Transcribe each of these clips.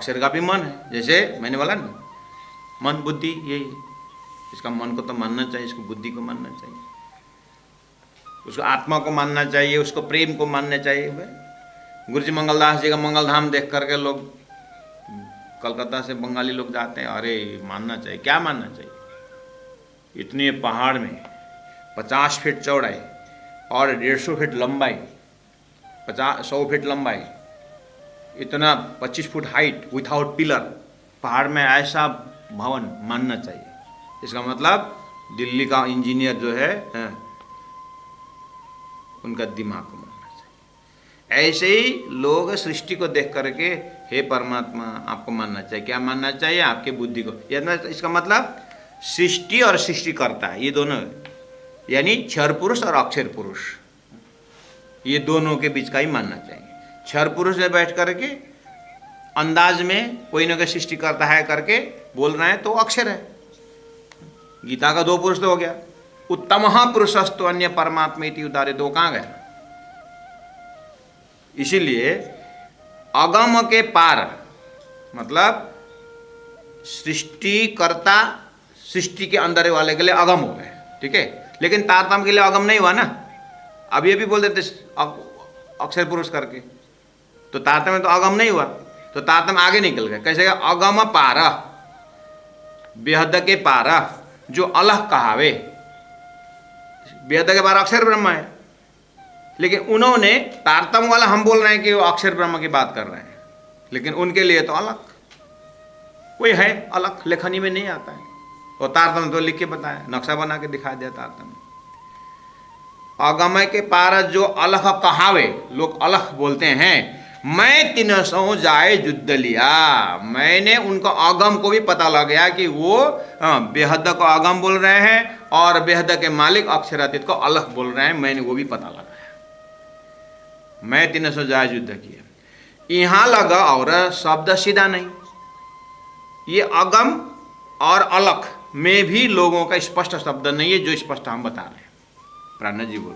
अक्षर का भी मन है, जैसे मैंने बोला ना, मन बुद्धि यही है। इसका मन को तो मानना चाहिए, इसको बुद्धि को मानना चाहिए, उसको आत्मा को मानना चाहिए, उसको प्रेम को मानना चाहिए। गुरु जी मंगलदास जी का मंगल धाम देख करके लोग कलकत्ता से बंगाली लोग जाते हैं, अरे मानना चाहिए। क्या मानना चाहिए? इतने पहाड़ में 50 फीट चौड़ाई और 150 फीट लंबाई, 100 फीट लंबाई, इतना 25 फुट हाइट विथआउट पिलर, पहाड़ में ऐसा भवन मानना चाहिए। इसका मतलब दिल्ली का इंजीनियर जो है उनका दिमाग को मानना चाहिए। ऐसे ही लोग सृष्टि को देख करके हे परमात्मा आपको मानना चाहिए। क्या मानना चाहिए? आपके बुद्धि को। इसका मतलब सृष्टि और सृष्टिकर्ता ये दोनों, यानी क्षर पुरुष और अक्षर पुरुष, ये दोनों के बीच का ही मानना चाहिए। क्षर पुरुष में बैठ करके अंदाज में कोई ना कोई सृष्टिकर्ता है करके बोल रहे हैं तो अक्षर है। गीता का 2 पुरुष तो हो गया, उत्तम पुरुषस्तु अन्य परमात्मा इति उदारे, तो कहाँ गया? इसीलिए अगम के पार मतलब सृष्टिकर्ता सृष्टि के अंदर वाले के लिए अगम हो गए, ठीक है, लेकिन तारतम्य के लिए अगम नहीं हुआ ना। अब ये भी बोल देते अक्षर पुरुष करके, तो तारतम्य तो अगम नहीं हुआ, तो तारतम्य आगे निकल गए। कैसे? अगम पार बेहद के पार जो अलग कहावे, बेहद के पार अक्षर ब्रह्म है, लेकिन उन्होंने तारतम्य वाला, हम बोल रहे हैं कि वो अक्षर ब्रह्म की बात कर रहे हैं, लेकिन उनके लिए तो अलग कोई है, अलग लेखनी में नहीं आता है। और तारतम्य तो लिख के बताया, नक्शा बना के दिखा दिया तारतम्य। अगमय के पार जो अलग कहावे, लोग अलग बोलते हैं, मैं 300 जाए युद्ध लिया, मैंने उनको अगम को भी पता लग गया कि वो बेहद को अगम बोल रहे हैं और बेहद के मालिक अक्षरातीत को अलग बोल रहे हैं, मैंने वो भी पता लगाया। मैं 300 जाए युद्ध किया, यहाँ लगा और शब्द सीधा नहीं, ये अगम और अलग में भी लोगों का स्पष्ट शब्द नहीं है जो स्पष्ट हम बता रहे हैं। प्राण जी बोलो,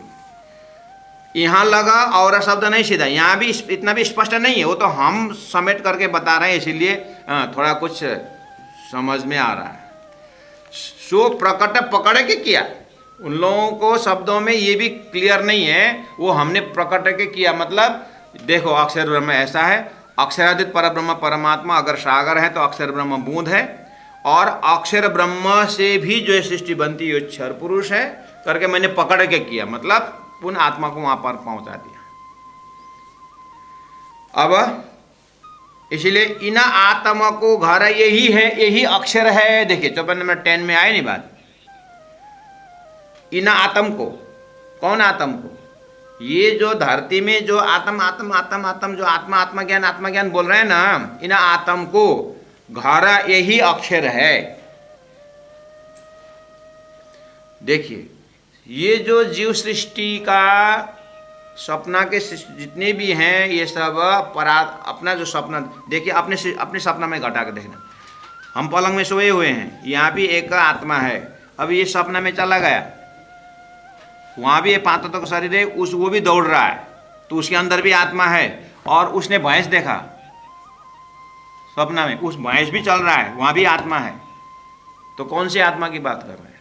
यहाँ लगा और शब्द नहीं सीधा, यहाँ भी इतना भी स्पष्ट नहीं है, वो तो हम समेट करके बता रहे हैं, इसीलिए थोड़ा कुछ समझ में आ रहा है। सो प्रकट पकड़ के किया, उन लोगों को शब्दों में ये भी क्लियर नहीं है, वो हमने प्रकट के किया। मतलब देखो अक्षर ब्रह्म ऐसा है, अक्षरातीत परब्रह्म परमात्मा अगर सागर है तो अक्षर ब्रह्म बूंद है, और अक्षर ब्रह्म से भी जो सृष्टि बनती है क्षर पुरुष है करके मैंने पकड़ के किया, मतलब पुनः आत्मा को वहां पर पहुंचा दिया। अब इसलिए इन आत्मा को घर यही है, यही अक्षर है। देखिए 54 नंबर 10 में आए नहीं बात, इन आत्म को, कौन आत्म को? ये जो धरती में जो आत्म आत्म आत्म आत्म जो आत्मा ज्ञान बोल रहे हैं ना, इन आत्म को घर यही अक्षर है। देखिए ये जो जीव सृष्टि का सपना के जितने भी हैं, ये सब अपना जो सपना, देखिए अपने सपना में घटा के देखना। हम पलंग में सोए हुए हैं, यहाँ भी एक आत्मा है, अब ये सपना में चला गया, वहाँ भी ये 5 तत्व का शरीर है, वो भी दौड़ रहा है, तो उसके अंदर भी आत्मा है। और उसने भैंस देखा सपना में, उस भैंस भी चल रहा है, वहाँ भी आत्मा है। तो कौन सी आत्मा की बात कर रहे हैं?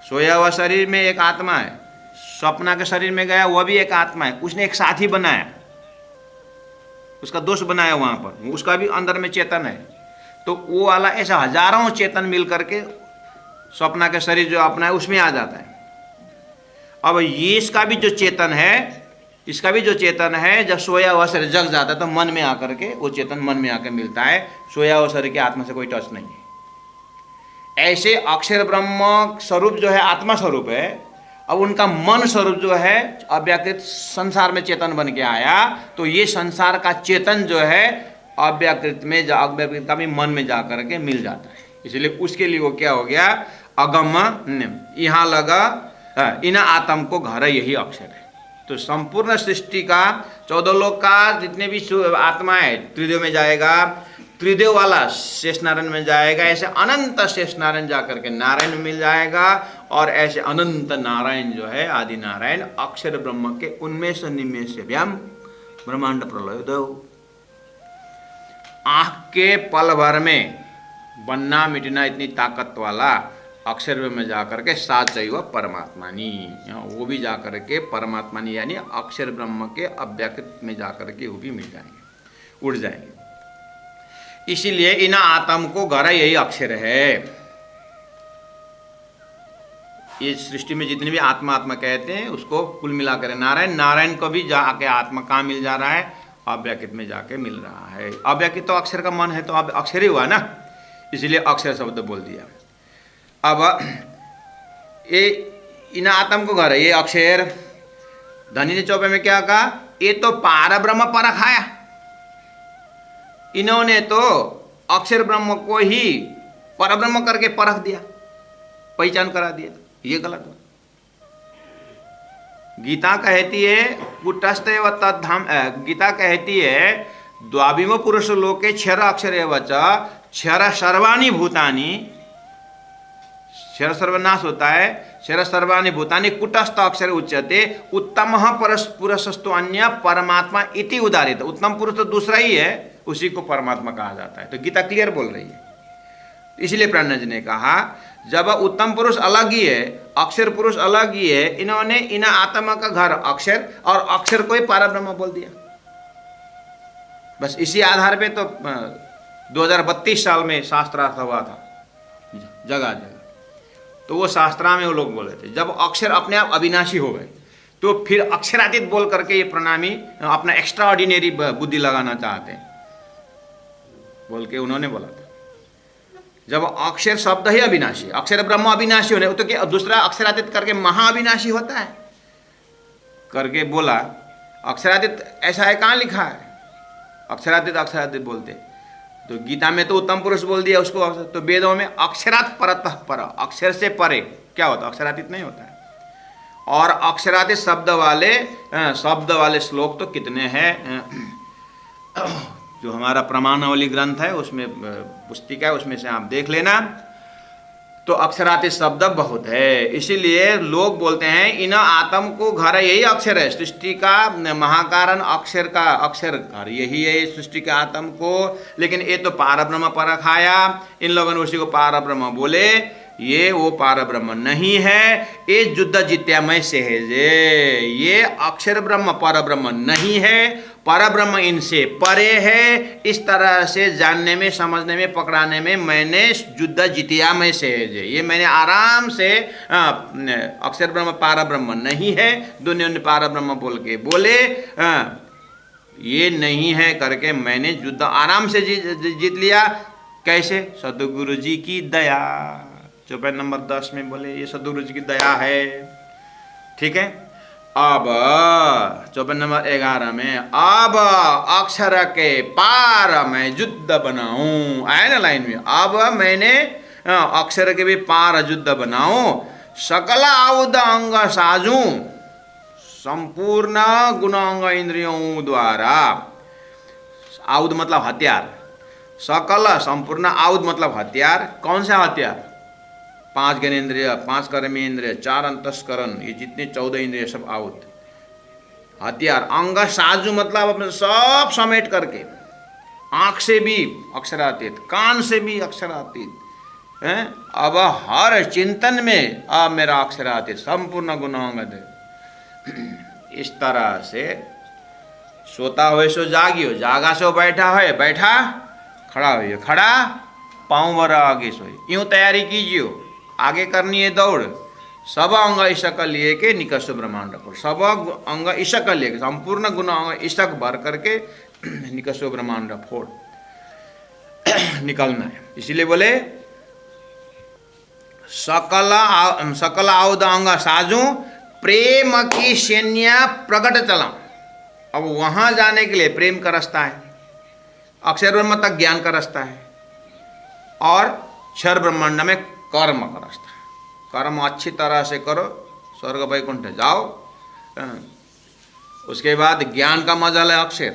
सोया हुआ शरीर में एक आत्मा है, सपना के शरीर में गया वह भी एक आत्मा है, उसने एक साथी बनाया, उसका दोस्त बनाया वहाँ पर, उसका भी अंदर में चेतन है। तो वो वाला ऐसा हजारों चेतन मिल करके सपना के शरीर जो अपना है उसमें आ जाता है। अब ये इसका भी जो चेतन है, इसका भी जो चेतन है, जब सोया हुआ शरीर जग जाता है तो मन में आकर के वो चेतन मन में आकर मिलता है, सोया हुआ शरीर के आत्मा से कोई टच नहीं है। ऐसे अक्षर ब्रह्म स्वरूप जो है आत्मा स्वरूप है, अब उनका मन स्वरूप जो है अव्याकृत संसार में चेतन बन के आया, तो ये संसार का चेतन जो है अव्याकृत में अव्याकृत का भी मन में जा करके मिल जाता है। इसलिए उसके लिए वो क्या हो गया? अगम, यहाँ लगा इन आत्म को घर यही अक्षर है। तो संपूर्ण सृष्टि का 14 लोक का जितने भी आत्मा है त्रिदेव में जाएगा, त्रिदेव वाला शेष नारायण में जाएगा, ऐसे अनंत शेष नारायण जाकर के नारायण में मिल जाएगा, और ऐसे अनंत नारायण जो है आदि नारायण अक्षर ब्रह्म के उन्मेष निमेष व्याम ब्रह्मांड प्रलय दो, आँख के पल भर में बनना मिटना इतनी ताकत वाला अक्षर में जाकर के साचैव परमात्मानी, यहाँ वो भी जाकर के परमात्मानी यानी अक्षर ब्रह्म के अव्यक्त में जाकर के वो भी मिल जाएंगे, उड़ जाएंगे। इसीलिए इन आत्म को घर यही अक्षर है। ये सृष्टि में जितने भी आत्मा आत्मा कहते हैं उसको कुल मिलाकर नारायण, नारायण को भी जाके आत्मा कहाँ मिल जा रहा है? अव्यक्त में जाके मिल रहा है। अव्यक्त तो अक्षर का मन है, तो अब अक्षर ही हुआ ना, इसलिए अक्षर शब्द बोल दिया। अब ये इन आत्म को घर है ये अक्षर। धनी ने चौपे में क्या कहा? ये तो पार ब्रह्म परख आया। इन्होंने तो अक्षर ब्रह्म को ही पर ब्रह्म करके परख दिया, पहचान करा दिया। ये गलत हो। गीता कहती है कुटस्थ एव तद्धाम, गीता कहती है द्वाविमो पुरुष लोके क्षर अक्षर एव च क्षर सर्वाणि भूतानि, क्षर सर्वनाश होता है, क्षर सर्वाणि भूतानि कुटस्थ अक्षर उच्यते उत्तम पुरुषस्तु अन्य परमात्मा इति उदाहरित। उत्तम पुरुष तो दूसरा ही है, उसी को परमात्मा कहा जाता है। तो गीता क्लियर बोल रही है। इसलिए प्राणनाथ जी ने कहा जब उत्तम पुरुष अलग ही है, अक्षर पुरुष अलग ही है, इन्होंने इन आत्मा का घर अक्षर और अक्षर को ही पारब्रह्म बोल दिया। बस इसी आधार पे तो 2032 साल में शास्त्रार्थ हुआ था जगह जगह। तो वो शास्त्रा में वो लोग बोले थे जब अक्षर अपने आप अविनाशी हो गए तो फिर अक्षरातीत बोल करके ये प्रणामी अपना एक्स्ट्रा ऑर्डिनरी बुद्धि लगाना चाहते हैं बोल के उन्होंने बोला था। जब अक्षर शब्द ही अविनाशी, अक्षर ब्रह्म अविनाशी होने, तो क्या दूसरा अक्षरातीत करके महाअविनाशी होता है करके बोला। अक्षरातीत ऐसा है, कहाँ लिखा है? अक्षरातीत अक्षरातीत बोलते तो गीता में तो उत्तम पुरुष बोल दिया उसको। तो वेदों में अक्षरात परतः पर, अक्षर से परे क्या होता? अक्षरातीत नहीं होता है। और अक्षरातीत शब्द वाले श्लोक तो कितने हैं। जो हमारा प्रमाणावली ग्रंथ है उसमें पुस्तिका है, उसमें से आप देख लेना। तो अक्षरातीत शब्द बहुत है। इसीलिए लोग बोलते हैं इन आत्म को घर यही अक्षर है। सृष्टि का महाकारण अक्षर का अक्षर घर यही है सृष्टि के आत्म को। लेकिन ये तो पारब्रह्म परखाया, इन लोगों ने उसी को पारब्रह्म बोले। ये वो पारब्रह्म नहीं है, ये जुद्ध जित्यामय सहजे। ये अक्षर ब्रह्म परब्रह्म नहीं है, परब्रह्म इनसे परे है। इस तरह से जानने में, समझने में, पकड़ाने में मैंने जुद्ध जित्यामय सहज है। ये मैंने आराम से अक्षर ब्रह्म पारब्रह्म नहीं है, दुनिया ने पारब्रह्म बोल के बोले ये नहीं है करके मैंने युद्ध आराम से जीत लिया। कैसे? सदगुरु जी की दया। चौपाई नंबर 10 में बोले ये सदगुरु जी की दया है। ठीक है। अब चौपाई नंबर 11 में अब अक्षर के पार मैं युद्ध बनाऊं, आए ना लाइन में। अब मैंने अक्षर के भी पार युद्ध बनाऊं, सकल आउद अंग साजूं, संपूर्ण गुण अंग इंद्रियों द्वारा। आउद मतलब हथियार, सकल संपूर्ण आउद मतलब हथियार। कौन सा हथियार? 5 ज्ञानेन्द्रिय, 5 कर्मेंद्रिय, 4 अंतस्करण, ये जितने 14 इंद्रिय सब आउद हथियार। अंग साजू मतलब अपने सब समेट करके, आँख से भी अक्षरातीत, कान से भी अक्षरातीत है। अब हर चिंतन में अब मेरा अक्षरातीत, संपूर्ण गुणांग। इस तरह से सोता हुए सो जागियो, जागा सो बैठा है, बैठा खड़ा हुई, खड़ा पाँव भरा आगे सोई। यूं तैयारी कीजिए, आगे करनी है दौड़। सब अंग ईशक लिए के निकष ब्रह्मांड को, सब अंग ईशक लिए, संपूर्ण गुण अंग ईशक भर करके निकष ब्रह्मांड फोड़ निकलना है। इसीलिए बोले सकल आउद अंग साजू, प्रेम की सैन्य प्रकट चला। अब वहां जाने के लिए प्रेम का रास्ता है, अक्षर ब्रह्म तक ज्ञान का रास्ता है, और क्षर ब्रह्मांड में कर्म का रास्ता है। कर्म अच्छी तरह से करो, स्वर्ग वैकुंठ जाओ। उसके बाद ज्ञान का मजल है अक्षर,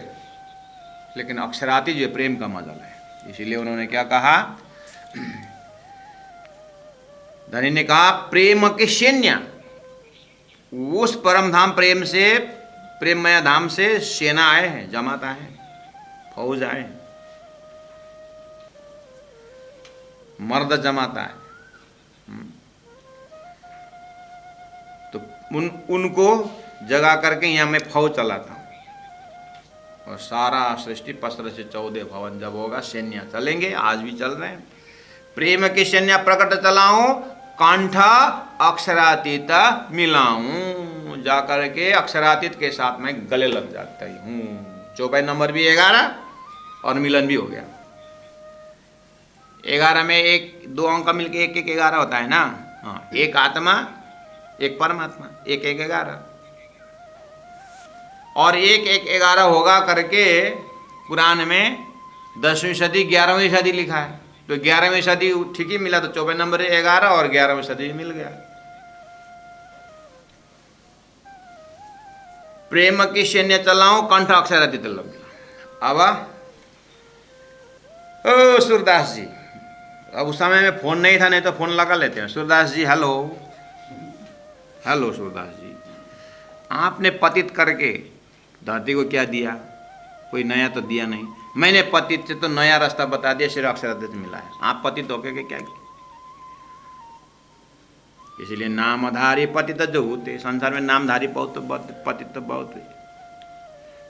लेकिन अक्षराती जो प्रेम का मजल है। इसीलिए उन्होंने क्या कहा? धनी ने कहा प्रेम के सैन्य, उस परम धाम प्रेम से, प्रेममय धाम से सेना आए हैं, जमात आए हैं, फौज आए हैं। मर्द जमाता है। तो उनको जगा करके यहाँ मैं फौज चलाता हूँ, और सारा सृष्टि पसर से 14 भवन जब होगा सैन्य चलेंगे, आज भी चल रहे हैं। प्रेम की सैन्य प्रकट चलाऊं, कंठ अक्षरातीत मिलाऊं, जाकर के अक्षरातीत के साथ में गले लग जाता हूँ। चौपाई नंबर भी 11 और मिलन भी हो गया। 11 में एक 2 अंक मिलके 1 1 11 होता है ना। हाँ, एक आत्मा एक परमात्मा, 1 1 11, और 1 1 11 होगा करके पुराण में 10वीं सदी 11वीं सदी लिखा है। तो 11वीं सदी ठीक ही मिला, तो 24 नंबर 11 और 11वीं सदी मिल गया। प्रेम की सैन्य चलाऊं, कंठ अक्षरातीत लग गया। अब ओ सूरदास जी, अब उस समय में फोन नहीं था, नहीं तो फोन लगा लेते हैं। सूरदास जी हेलो, हेलो सूरदास जी, आपने पतित करके धरती को क्या दिया? कोई नया तो दिया नहीं। मैंने पतित से तो नया रास्ता बता दिया, सिर्फ अक्षरातीत मिला है। आप पतित होके के क्या किया? इसलिए नामधारी पतित जो होते संसार में, नामधारी बहुत तो पतित तो बहुत हुए।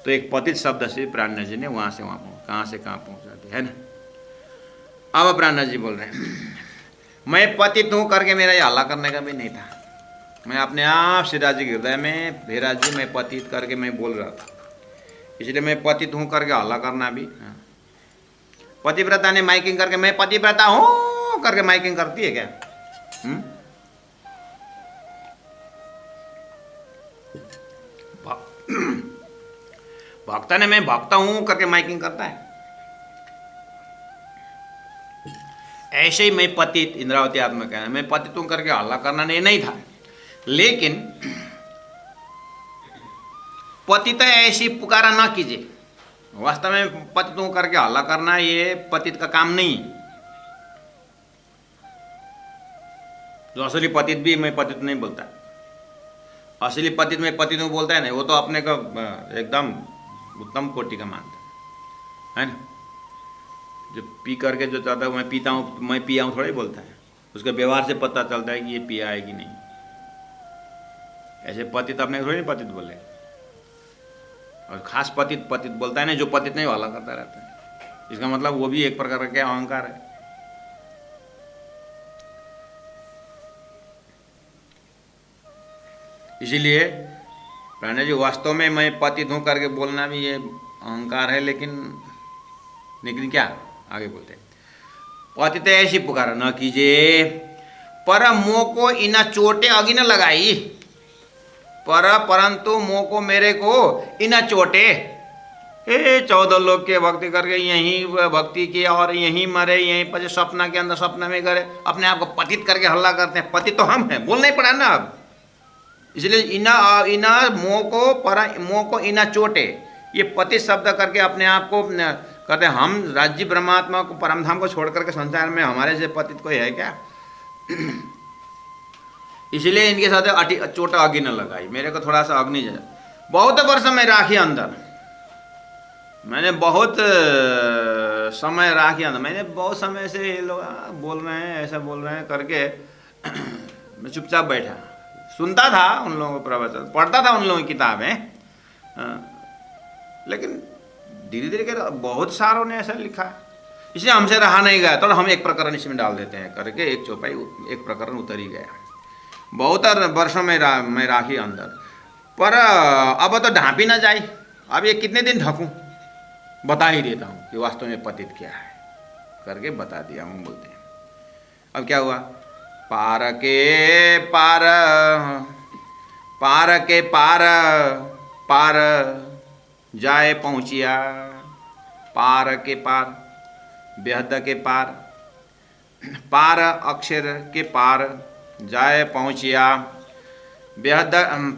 तो एक पतित शब्द से प्राणनाथ जी ने वहां से वहां कहां से कहां पहुंचा दिया है ना। अब प्राणनाथ जी बोल रहे हैं, मैं पतित हूं करके मेरा ये हल्ला करने का भी नहीं था। मैं अपने आप सिराज जी हृदय में, हे राज जी मैं पतित करके मैं बोल रहा था, इसलिए मैं पतित हूं करके हल्ला करना भी। पतिव्रता ने माइकिंग करके मैं पतिव्रता हूं करके माइकिंग करती है क्या? भक्त ने मैं भक्त हूं करके माइकिंग करता है। ऐसे ही मैं पतित, इंद्रावती आत्मा कहना, मैं पतित हूं करके हल्ला करना नहीं था। लेकिन पतित ऐसी पुकारा ना कीजिए। वास्तव में पतित हूं करके हल्ला करना ये पतित का काम नहीं। जो असली पतित भी मैं पतित नहीं बोलता, असली पतित में पतित हूं बोलता है ना, वो तो अपने को एकदम उत्तम कोटि का मानता है ना। जो पी करके जो चाहता है मैं पीता हूँ, मैं पिया हूँ थोड़ा ही बोलता है। उसके व्यवहार से पता चलता है कि ये पिया है कि नहीं। ऐसे पतित अपने थोड़ी पतित बोले। और खास पतित पतित बोलता है ना, जो पतित नहीं वाला करता रहता है। इसका मतलब वो भी एक प्रकार का अहंकार है। इसीलिए प्राणनाथ जी, वास्तव में मैं पतित हूं करके बोलना भी ये अहंकार है। लेकिन क्या आगे बोलते हैं, पतित ऐसी पुकार न कीजिए, पर मोह को इना चोटे अगी न लगाई, परंतु मोह को मेरे को इना चोटे। 14 लोग के भक्ति करके यहीं भक्ति की और यहीं मरे, यहीं पर सपना के अंदर सपना में गए, अपने आप को पतित करके हल्ला करते हैं। पतित तो हम हैं, बोलना ही पड़ा ना अब। इसलिए इना मोह को इना चोटे, ये पतित शब्द करके अपने आप को कहते हैं। हम राज्य ब्रह्मात्मा को, परमधाम को छोड़ करके संसार में हमारे से पतित कोई है क्या? इसलिए इनके साथ चोटा अग्नि न लगाई। मेरे को थोड़ा सा अग्नि जाए। बहुत वर्ष में राखी अंदर, मैंने बहुत समय राखी अंदर, मैंने बहुत समय से ये लोग बोल रहे हैं, ऐसा बोल रहे हैं करके मैं चुपचाप बैठा, सुनता था उन लोगों को प्रवचन, पढ़ता था उन लोगों की किताबें। लेकिन धीरे धीरे कर बहुत सारों ने ऐसा लिखा, इसलिए हमसे रहा नहीं गया। तो हम एक प्रकरण इसमें डाल देते हैं करके एक चौपाई, एक प्रकरण उतर ही गया। बहुत वर्षों में मैं राखी अंदर, पर अब तो ढांपी ना जाए। अब ये कितने दिन ढकूं? बता ही देता हूँ कि वास्तव में पतित क्या है करके बता दिया हूँ। बोलते हैं अब क्या हुआ, पार के पार, पार के पार, पार जाए पहुँचिया, पार के पार, बेहद के पार, पार अक्षर के पार जाए पहुँचिया, बेहद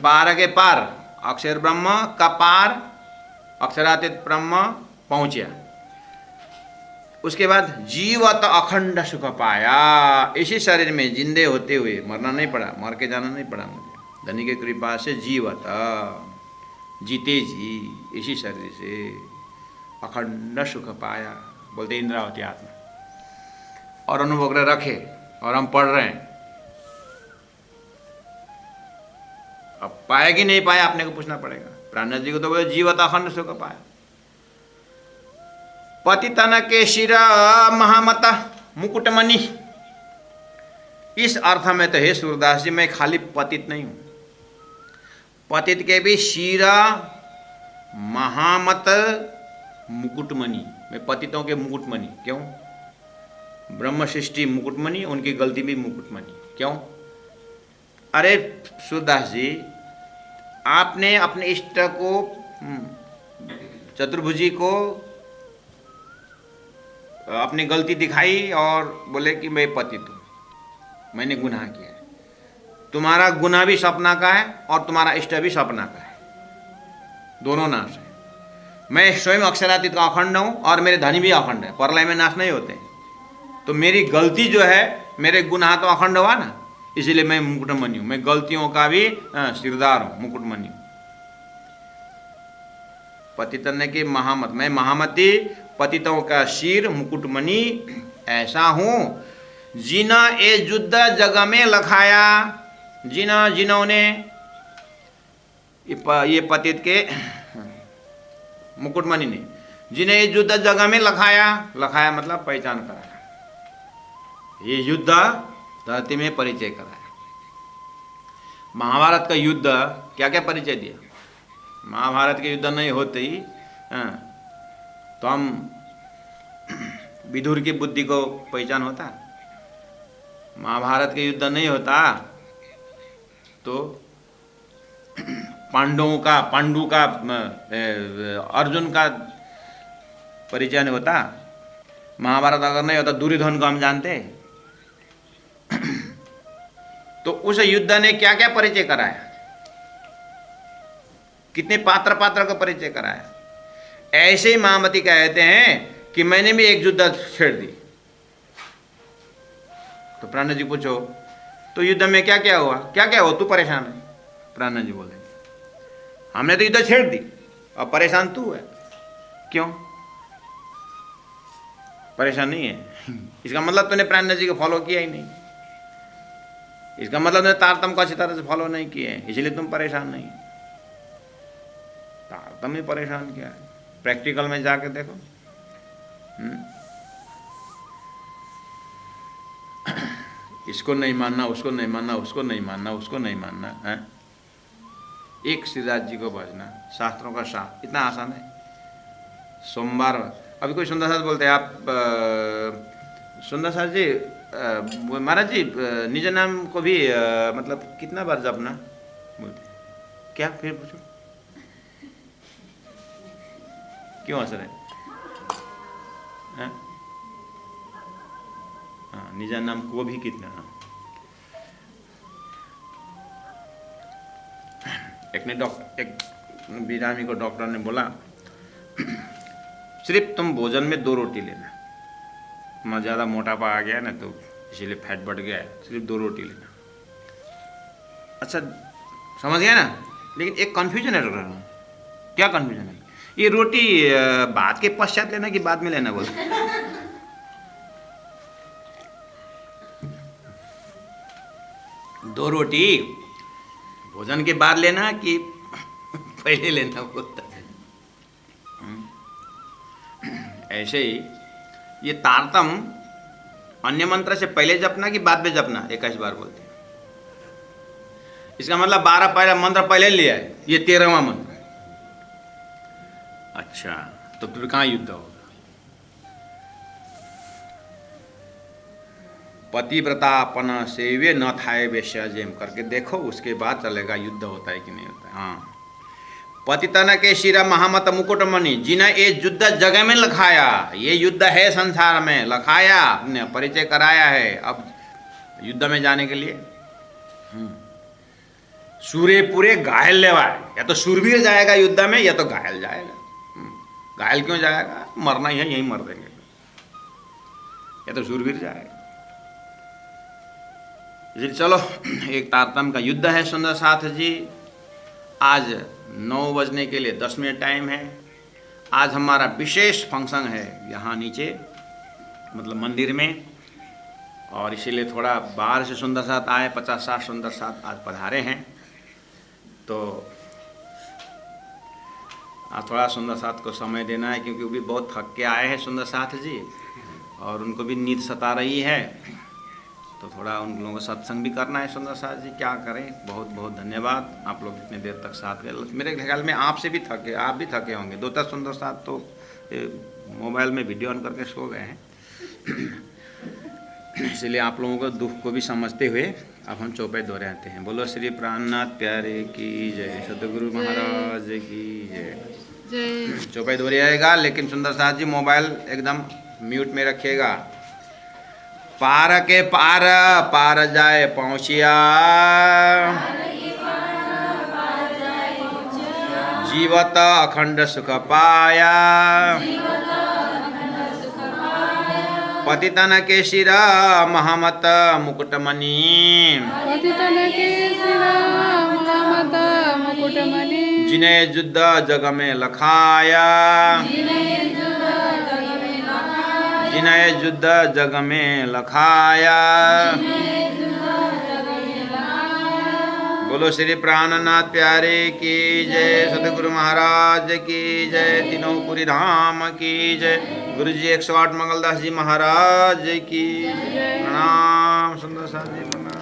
पार के पार, अक्षर ब्रह्म का पार, अक्षरातीत ब्रह्म पहुँचिया। उसके बाद जीवत अखंड सुख पाया। इसी शरीर में जिंदे होते हुए, मरना नहीं पड़ा, मर के जाना नहीं पड़ा मुझे, धनी की कृपा से जीवत, जीते जी इसी शरीर से अखंड सुख पाया। बोलते इंद्रावती आत्मा। और अनुभव कर रखे और हम पढ़ रहे हैं। अब पाया कि नहीं पाया आपने को पूछना पड़ेगा। प्राणनाथ जी को तो बोले जीवत अखंड सुख पाया। पतितन के शिरा महामता मुकुटमणि, इस अर्थ में तो हे सूरदास जी मैं खाली पतित नहीं हूं, पतित के भी शिरा महामत मुकुटमणि, मैं पतितों के मुकुटमणि। क्यों? ब्रह्म सृष्टि मुकुटमणि, उनकी गलती भी मुकुटमणि। क्यों? अरे सूरदास जी, आपने अपने इष्ट को चतुर्भुजी को अपनी गलती दिखाई और बोले कि मैं पतित हूं, मैंने गुनाह किया है। तुम्हारा गुनाह भी सपना का है और तुम्हारा इष्ट भी सपना का है, दोनों नाश है। मैं स्वयं अक्षरातीत का अखंड हूं और मेरे धनी भी अखंड है, प्रलय में नाश नहीं होते। तो मेरी गलती जो है, मेरे गुनाह तो अखंड हुआ ना, इसलिए मैं मुकुटमणि हूं, मैं गलतियों का भी सिरदार हूं, मुकुटमणि हूं। पतितन के महामत, मैं महामती, पतितों का शीर मुकुटमणि ऐसा हूं। जिना ए युद्ध जग में लखाया, जिन्होंने ये पतित के मुकुटमणि ने, जिन्हें ये युद्ध जगह में लखाया, लखाया मतलब पहचान कराया, ये युद्ध धरती में परिचय कराया। महाभारत का युद्ध क्या क्या परिचय दिया? महाभारत के युद्ध नहीं होते ही तो हम विदुर की बुद्धि को पहचान होता। महाभारत के युद्ध नहीं होता तो पांडु का अर्जुन का परिचय नहीं होता। महाभारत अगर नहीं होता दुर्योधन को हम जानते। तो उस युद्ध ने क्या क्या परिचय कराया, कितने पात्र का परिचय कराया। ऐसे ही महामती कहते हैं कि मैंने भी एक युद्ध छेड़ दी। तो प्राणनाथ जी पूछो तो युद्ध में क्या क्या हुआ, क्या क्या हुआ, तू परेशान है? प्राणनाथ जी बोले हमने तो युद्ध छेड़ दी और परेशान तू है। क्यों परेशान नहीं है? इसका मतलब तूने प्राणनाथ जी को फॉलो किया ही नहीं, इसका मतलब तूने तारतम को अच्छी तरह से फॉलो नहीं किए, इसलिए तुम परेशान नहीं। तारतम ही परेशान किया है, प्रैक्टिकल में जाके देखो। इसको नहीं मानना, उसको नहीं मानना, उसको नहीं मानना, उसको नहीं मानना है। एक श्रीदास जी को भजना, शास्त्रों का साथ, इतना आसान है। सोमवार अभी कोई सुंदर साथ बोलते हैं, आप सुंदर साथ जी महाराज जी निज नाम को भी मतलब कितना बार जपना बोलते क्या? फिर पूछो क्यों असर है? हाँ, निजा नाम को भी कितना। एक बिरामी को डॉक्टर ने बोला सिर्फ तुम भोजन में 2 रोटी लेना, मैं ज़्यादा मोटापा आ गया ना तो इसीलिए फैट बढ़ गया है, सिर्फ 2 रोटी लेना। अच्छा समझ गया ना, लेकिन एक कन्फ्यूजन है डॉक्टर। क्या कन्फ्यूजन है? ये रोटी भात के पश्चात लेना कि बाद में लेना बोल? दो रोटी भोजन के बाद लेना कि पहले लेना बोलता है। ऐसे ही ये तारतम अन्य मंत्र से पहले जपना कि बाद में जपना 21 बार बोलते हैं। इसका मतलब 12 पहला मंत्र पहले लिया है, ये 13वां मंत्र है। अच्छा तो फिर कहाँ युद्ध होगा? पतिव्रतापन सेव्य न थाए वेश्या जेम करके देखो, उसके बाद चलेगा युद्ध होता है कि नहीं होता है। हाँ, पतितन के शिरा महामत मुकुटमणि जिन्हें ये युद्ध जगह में लखाया, ये युद्ध है संसार में, लखाया अपने परिचय कराया है। अब युद्ध में जाने के लिए सूर्य पूरे घायल लेवाए, या तो शूरवीर जाएगा युद्ध में या तो घायल जाएगा। घायल क्यों जाएगा? मरना ही है, यहीं मर देंगे। या तो शूरवीर जाएगा। जी चलो, एक तारतम का युद्ध है सुंदर साथ जी। आज 9 बजने के लिए 10 मिनट टाइम है। आज हमारा विशेष फंक्शन है यहाँ नीचे, मतलब मंदिर में। और इसीलिए थोड़ा बाहर से सुंदर साथ आए, 50-60 सुंदर साथ आज पधारे हैं। तो आज थोड़ा सुंदर साथ को समय देना है, क्योंकि वो भी बहुत थक के आए हैं सुंदर साथ जी, और उनको भी नींद सता रही है। तो थोड़ा उन लोगों को सत्संग भी करना है सुंदर साथ जी, क्या करें। बहुत बहुत धन्यवाद, आप लोग इतने देर तक साथ गए। मेरे ख्याल में आपसे भी थके, आप भी थके होंगे। 2-3 सुंदर साथ तो मोबाइल में वीडियो ऑन करके सो गए हैं। इसलिए आप लोगों को दुख को भी समझते हुए अब हम चौपाई दोहराते हैं। बोलो श्री प्राणनाथ प्यारे की जय, सतगुरु महाराज की जय। चौपाई दोहराएगा, लेकिन सुंदर साथ जी मोबाइल एकदम म्यूट में रखिएगा। पार के पार पार जाए पहुँचिया, जीवत अखंड सुख पाया, पतितन के शिर महामत मुकुटमणि, जिन्हें युद्ध जग में लखाया, जिन्हें युद्ध जग में लखाया। बोलो श्री प्राणनाथ प्यारे की जय, सतगुरु महाराज की जय, तीनों पुरी धाम की जय, गुरु जी 108 मंगलदास जी महाराज की प्रणाम। सुंदर साथ जी प्रणाम।